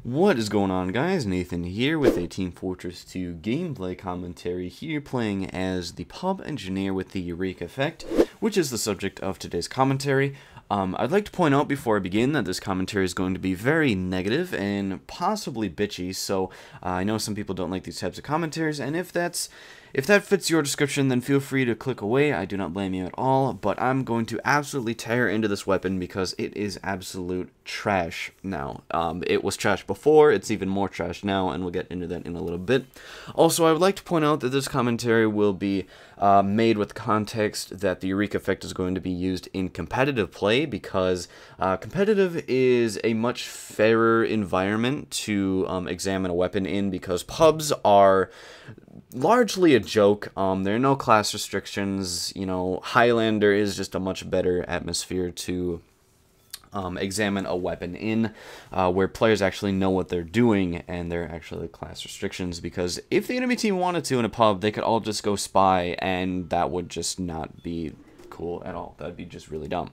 What is going on, guys? Nathan here with a Team Fortress 2 gameplay commentary here, playing as the pub engineer with the Eureka effect, which is the subject of today's commentary. I'd like to point out before I begin that this commentary is going to be very negative and possibly bitchy, so I know some people don't like these types of commentaries, and if that fits your description, then feel free to click away. I do not blame you at all, but I'm going to absolutely tear into this weapon because it is absolute trash now. It was trash before, it's even more trash now, and we'll get into that in a little bit. Also, I would like to point out that this commentary will be made with context that the Eureka effect is going to be used in competitive play, because competitive is a much fairer environment to examine a weapon in, because pubs are largely a joke. There are no class restrictions. You know, Highlander is just a much better atmosphere to examine a weapon in, where players actually know what they're doing, and there are actually class restrictions, because if the enemy team wanted to in a pub, they could all just go spy, and that would just not be cool at all. That'd be just really dumb.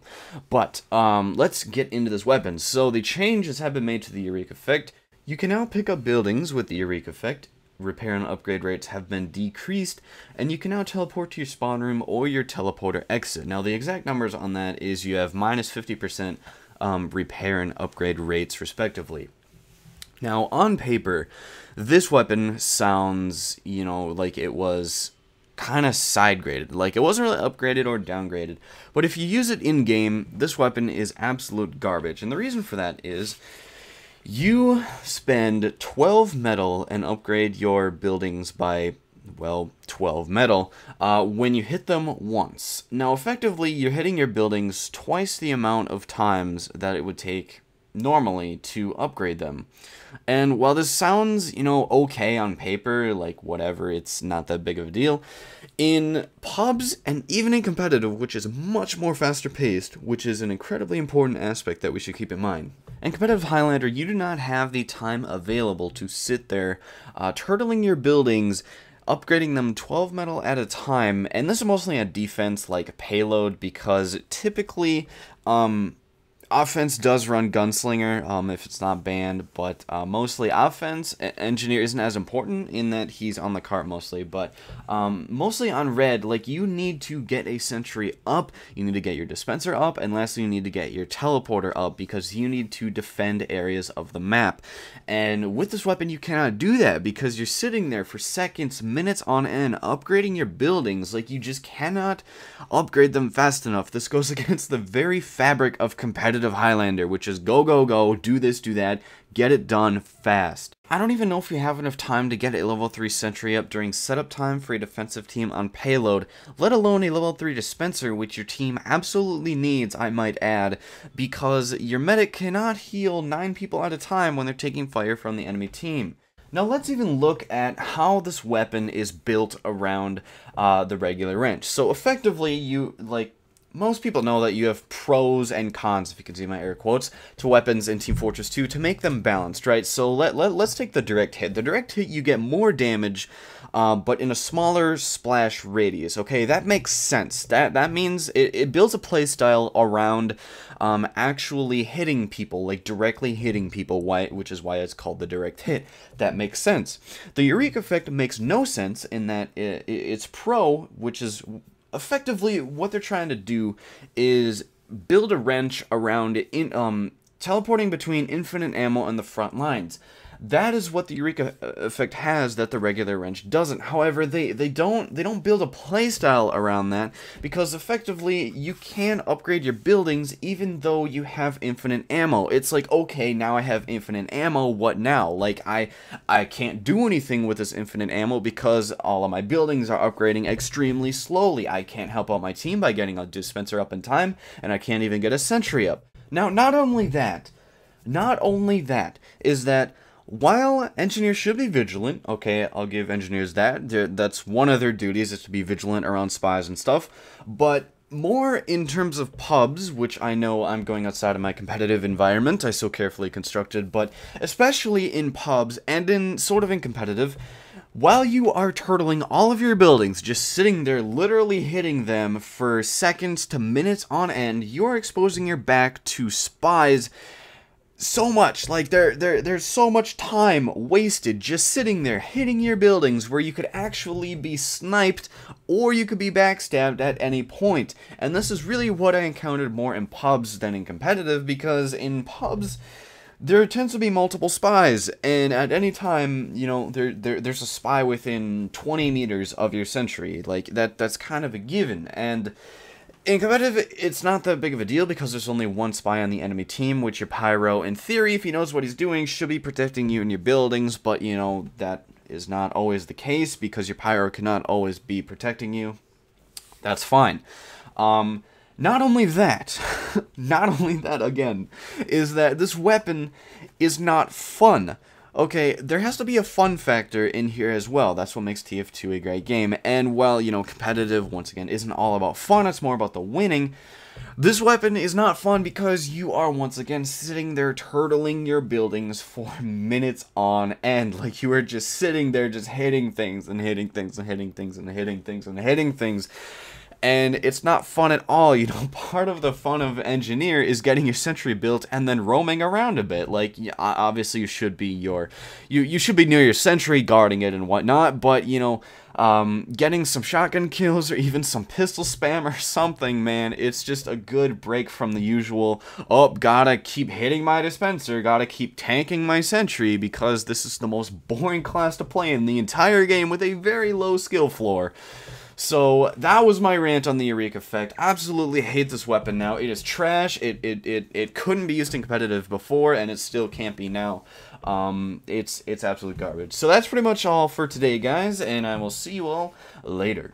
But let's get into this weapon. So the changes have been made to the Eureka effect. You can now pick up buildings with the Eureka effect. Repair and upgrade rates have been decreased, and you can now teleport to your spawn room or your teleporter exit. Now, the exact numbers on that is you have minus 50% repair and upgrade rates, respectively. Now, on paper, this weapon sounds, you know, like it was kind of side-graded. Like, it wasn't really upgraded or downgraded. But if you use it in-game, this weapon is absolute garbage. And the reason for that is you spend 12 metal and upgrade your buildings by, well, 12 metal when you hit them once. Now, effectively, you're hitting your buildings twice the amount of times that it would take normally to upgrade them. And while this sounds, you know, okay on paper, like whatever, it's not that big of a deal, in pubs and even in competitive, which is much more faster paced, which is an incredibly important aspect that we should keep in mind. In competitive Highlander, you do not have the time available to sit there turtling your buildings, upgrading them 12 metal at a time, and this is mostly a defense like payload, because typically offense does run Gunslinger if it's not banned, but mostly offense. Engineer isn't as important in that he's on the cart mostly, but mostly on red, like, you need to get a sentry up, you need to get your dispenser up, and lastly you need to get your teleporter up, because you need to defend areas of the map. And with this weapon you cannot do that, because you're sitting there for seconds, minutes on end, upgrading your buildings. Like, you just cannot upgrade them fast enough. This goes against the very fabric of competitive Highlander, which is go, go, go, do this, do that, get it done fast. I don't even know if you have enough time to get a level 3 sentry up during setup time for a defensive team on payload, let alone a level 3 dispenser, which your team absolutely needs, I might add, because your medic cannot heal 9 people at a time when they're taking fire from the enemy team. Now let's even look at how this weapon is built around the regular wrench. So effectively, most people know that you have pros and cons, if you can see my air quotes, to weapons in Team Fortress 2 to make them balanced, right? So let's take the direct hit. The direct hit, you get more damage, but in a smaller splash radius. Okay, that makes sense. That means it builds a playstyle around actually hitting people, like directly hitting people, which is why it's called the direct hit. That makes sense. The Eureka effect makes no sense in that it's pro, which is effectively what they're trying to do is build a wrench around teleporting between infinite ammo and the front lines. That is what the Eureka effect has that the regular wrench doesn't. However, they don't build a playstyle around that, because effectively you can upgrade your buildings even though you have infinite ammo. It's like, okay, now I have infinite ammo, what now? Like, I can't do anything with this infinite ammo because all of my buildings are upgrading extremely slowly. I can't help out my team by getting a dispenser up in time, and I can't even get a sentry up. Now, not only that is that while engineers should be vigilant, okay, I'll give engineers that, that's one of their duties, is to be vigilant around spies and stuff, but more in terms of pubs, which I know I'm going outside of my competitive environment, I so carefully constructed, but especially in pubs and in competitive, while you are turtling all of your buildings, just sitting there literally hitting them for seconds to minutes on end, you're exposing your back to spies so much, like, there's so much time wasted just sitting there hitting your buildings where you could actually be sniped or you could be backstabbed at any point. And this is really what I encountered more in pubs than in competitive, because in pubs there tends to be multiple spies, and at any time, you know, there's a spy within 20 meters of your sentry. Like, that's kind of a given. And in competitive, it's not that big of a deal because there's only one spy on the enemy team, which your pyro, in theory, if he knows what he's doing, should be protecting you and your buildings, but, you know, that is not always the case because your pyro cannot always be protecting you. That's fine. Not only that, again, is that this weapon is not fun. Okay, there has to be a fun factor in here as well. That's what makes TF2 a great game. And while, you know, competitive, once again, isn't all about fun, it's more about the winning. This weapon is not fun because you are, once again, sitting there turtling your buildings for minutes on end. Like, you are just sitting there just hitting things and hitting things and hitting things and hitting things and hitting things. And it's not fun at all. You know, part of the fun of engineer is getting your sentry built and then roaming around a bit. Like, obviously you should be you should be near your sentry, guarding it and whatnot, but, you know, getting some shotgun kills or even some pistol spam or something, man, it's just a good break from the usual, oh, gotta keep hitting my dispenser, gotta keep tanking my sentry, because this is the most boring class to play in the entire game with a very low skill floor. So that was my rant on the Eureka effect. Absolutely hate this weapon now. It is trash. It couldn't be used in competitive before, and it still can't be now. It's absolute garbage. So that's pretty much all for today, guys, and I will see you all later.